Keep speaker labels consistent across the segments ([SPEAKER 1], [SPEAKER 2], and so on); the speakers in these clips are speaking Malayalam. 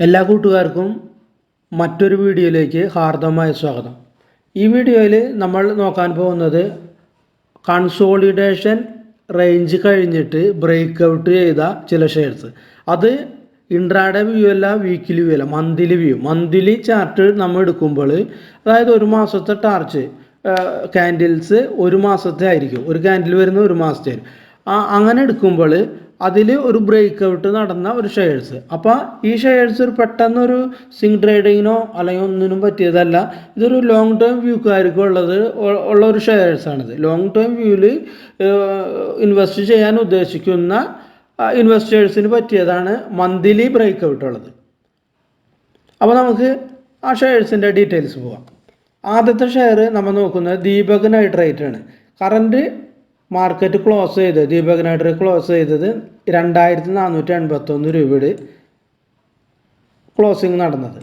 [SPEAKER 1] എല്ലാ കൂട്ടുകാർക്കും മറ്റൊരു വീഡിയോയിലേക്ക് ഹാർദവമായ സ്വാഗതം. ഈ വീഡിയോയിൽ നമ്മൾ നോക്കാൻ പോകുന്നത് കൺസോളിഡേഷൻ റേഞ്ച് കഴിഞ്ഞിട്ട് ബ്രേക്ക് ഔട്ട് ചെയ്ത ചില ഷെയർസ്. അത് ഇൻട്രാഡേ വ്യൂ അല്ല, വീക്കിലി വ്യൂ അല്ല, മന്ത്ലി ചാർട്ട് നമ്മൾ എടുക്കുമ്പോൾ, അതായത് ഒരു മാസത്തെ ടാർച്ച് ക്യാൻഡിൽസ് ഒരു മാസത്തെ ആയിരിക്കും, ഒരു ക്യാൻഡിൽ വരുന്ന ഒരു മാസത്തെ ആയിരിക്കും. അങ്ങനെ എടുക്കുമ്പോൾ അതിൽ ഒരു ബ്രേക്ക് ഔട്ട് നടന്ന ഒരു ഷെയർസ്. അപ്പോൾ ഈ ഷെയർസ് ഒരു പെട്ടെന്നൊരു സ്വിംഗ് ട്രേഡിങ്ങിനോ അല്ലെങ്കിൽ ഒന്നിനും പറ്റിയതല്ല. ഇതൊരു ലോങ് ടേം വ്യൂക്കാർക്ക് ഉള്ള ഒരു ഷെയർസാണിത്. ലോങ് ടേം വ്യൂവിൽ ഇൻവെസ്റ്റ് ചെയ്യാൻ ഉദ്ദേശിക്കുന്ന ഇൻവെസ്റ്റേഴ്സിന് പറ്റിയതാണ് മന്ത്ലി ബ്രേക്ക് ഔട്ട് ഉള്ളത്. അപ്പോൾ നമുക്ക് ആ ഷെയർസിൻ്റെ ഡീറ്റെയിൽസ് പോകാം. ആദ്യത്തെ ഷെയർ നമ്മൾ നോക്കുന്നത് ദീപക് നൈട്രേറ്റ് ആണ്. കറൻറ്റ് മാർക്കറ്റ് ക്ലോസ് ചെയ്തത്, ദീപക് നൈട്രേറ്റ് ക്ലോസ് ചെയ്തത് 2481 രൂപയുടെ ക്ലോസിങ് നടന്നത്.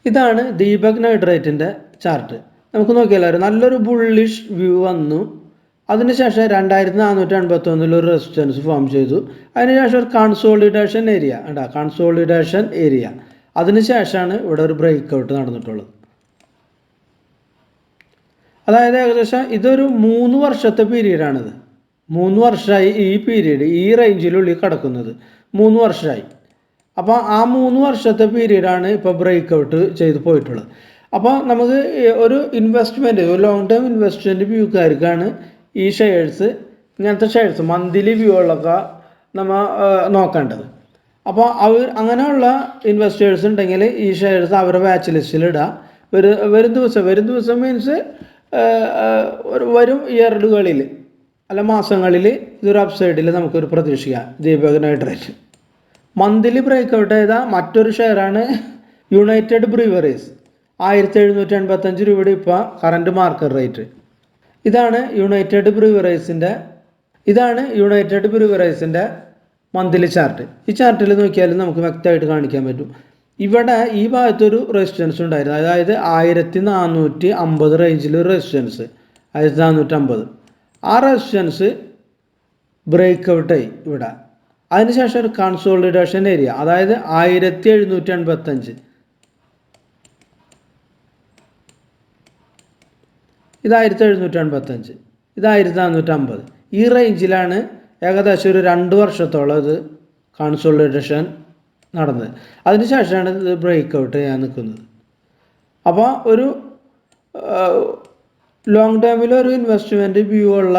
[SPEAKER 1] ഇതാണ് ദീപക് നൈട്രേറ്റിൻ്റെ ചാർട്ട്. നമുക്ക് നോക്കിയാലോ, നല്ലൊരു ബുള്ളിഷ് വ്യൂ വന്നു. അതിനുശേഷം 2481 ഒരു റെസിസ്റ്റൻസ് ഫോം ചെയ്തു. അതിനുശേഷം ഒരു കൺസോളിഡേഷൻ ഏരിയ അതിനുശേഷമാണ് ഇവിടെ ഒരു ബ്രേക്ക് ഔട്ട് നടന്നിട്ടുള്ളത്. അതായത് ഏകദേശം ഇതൊരു 3 വർഷത്തെ പീരീഡാണിത്. 3 വർഷമായി ഈ പീരീഡ്, ഈ റേഞ്ചിലുള്ളിൽ കിടക്കുന്നത് 3 വർഷമായി. അപ്പോൾ ആ 3 വർഷത്തെ പീരീഡാണ് ഇപ്പോൾ ബ്രേക്ക് ഔട്ട് ചെയ്ത് പോയിട്ടുള്ളത്. അപ്പോൾ നമുക്ക് ഒരു ഇൻവെസ്റ്റ്മെൻറ്റ്, ഒരു ലോങ് ടേം ഇൻവെസ്റ്റ്മെൻറ്റ് വ്യൂക്കാർക്കാണ് ഈ ഷെയർസ്, ഇങ്ങനത്തെ ഷെയർസ് മന്ത്ലി വ്യൂകളൊക്കെ നമ്മൾ നോക്കേണ്ടത്. അപ്പോൾ അങ്ങനെയുള്ള ഇൻവെസ്റ്റേഴ്സ് ഉണ്ടെങ്കിൽ ഈ ഷെയർസ് അവരുടെ വാച്ച് ലിസ്റ്റിൽ ഇടുക. വരും ദിവസം മീൻസ് വരും ഇയറുകളിൽ അല്ല മാസങ്ങളിൽ ഇതൊരു അപ്സൈഡിൽ നമുക്കൊരു പ്രതീക്ഷിക്കാം. Deepak Nitrite monthly break out ചെയ്ത മറ്റൊരു ഷെയറാണ് യുണൈറ്റഡ് ബ്രീവറീസ്. 1785 രൂപയുടെ ഇപ്പോൾ കറൻറ്റ് മാർക്കറ്റ് റേറ്റ്. ഇതാണ് യുണൈറ്റഡ് ബ്രീവറൈസിൻ്റെ മന്ത്ലി ചാർട്ട്. ഈ ചാർട്ടിൽ നോക്കിയാൽ നമുക്ക് വ്യക്തമായിട്ട് കാണിക്കാൻ പറ്റും. ഇവിടെ ഈ ഭാഗത്തൊരു റെസിസ്റ്റൻസ് ഉണ്ടായിരുന്നു, അതായത് 1450 റേഞ്ചിലൊരു റെസിസ്റ്റൻസ്, 1450. ആ റെസിസ്റ്റൻസ് ബ്രേക്ക് ഔട്ടായി ഇവിടെ. അതിനുശേഷം ഒരു കൺസോളിഡേഷൻ ഏരിയ, അതായത് 1785. ഇത് 1785, ഇത് 1450. ഈ റേഞ്ചിലാണ് ഏകദേശം ഒരു 2 വർഷത്തോളം ഇത് കൺസോളിഡേഷൻ നടന്നത്. അതിനുശേഷമാണ് ഇത് ബ്രേക്ക് ഔട്ട് ചെയ്യാൻ നിൽക്കുന്നത്. അപ്പോൾ ഒരു ലോങ് ടേമിലൊരു ഇൻവെസ്റ്റ്മെൻറ്റ് വ്യൂ ഉള്ള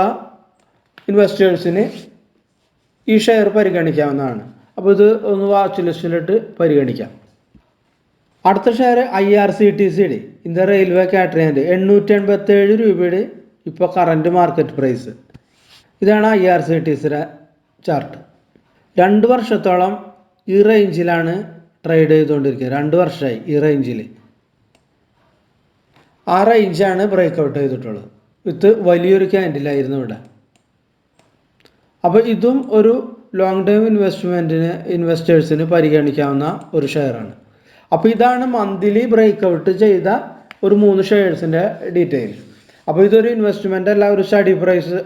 [SPEAKER 1] ഇൻവെസ്റ്റേഴ്സിന് ഈ ഷെയർ പരിഗണിക്കാവുന്നതാണ്. അപ്പോൾ ഇത് ഒന്ന് വാച്ച് ലിസ്റ്റിലിട്ട് പരിഗണിക്കാം. അടുത്ത share IRCTC India railway catering, 887 രൂപയുടെ ഇപ്പോൾ കറൻറ്റ് മാർക്കറ്റ് പ്രൈസ്. ഇതാണ് IRCTCയുടെ ചാർട്ട്. 2 വർഷത്തോളം ഈ റേഞ്ചിലാണ് ട്രേഡ് ചെയ്തുകൊണ്ടിരിക്കുന്നത്. 2 വർഷമായി ഈ റേഞ്ചിൽ. ആ റേഞ്ചാണ് ബ്രേക്ക് ഔട്ട് ചെയ്തിട്ടുള്ളത്. ഇത് വലിയൊരു ക്യാൻഡിലായിരുന്നു ഇവിടെ. അപ്പോൾ ഇതും ഒരു ലോങ് ടേം ഇൻവെസ്റ്റേഴ്സിന് പരിഗണിക്കാവുന്ന ഒരു ഷെയറാണ്. അപ്പോൾ ഇതാണ് മന്ത്ലി ബ്രേക്ക് ഔട്ട് ചെയ്ത ഒരു 3 ഷെയർസിൻ്റെ ഡീറ്റെയിൽ. അപ്പോൾ ഇതൊരു ഇൻവെസ്റ്റ്മെൻ്റ് അല്ല, ഒരു സ്റ്റഡി പ്രൈസ്,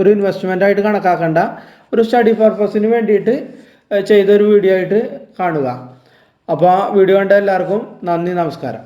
[SPEAKER 1] ഒരു ഇൻവെസ്റ്റ്മെൻ്റ് ആയിട്ട് കണക്കാക്കേണ്ട, ഒരു സ്റ്റഡി പർപ്പസിന് വേണ്ടിയിട്ട് ചെയ്തൊരു വീഡിയോ ആയിട്ട് കാണുക. അപ്പോൾ വീഡിയോ കണ്ട എല്ലാവർക്കും നന്ദി, നമസ്കാരം.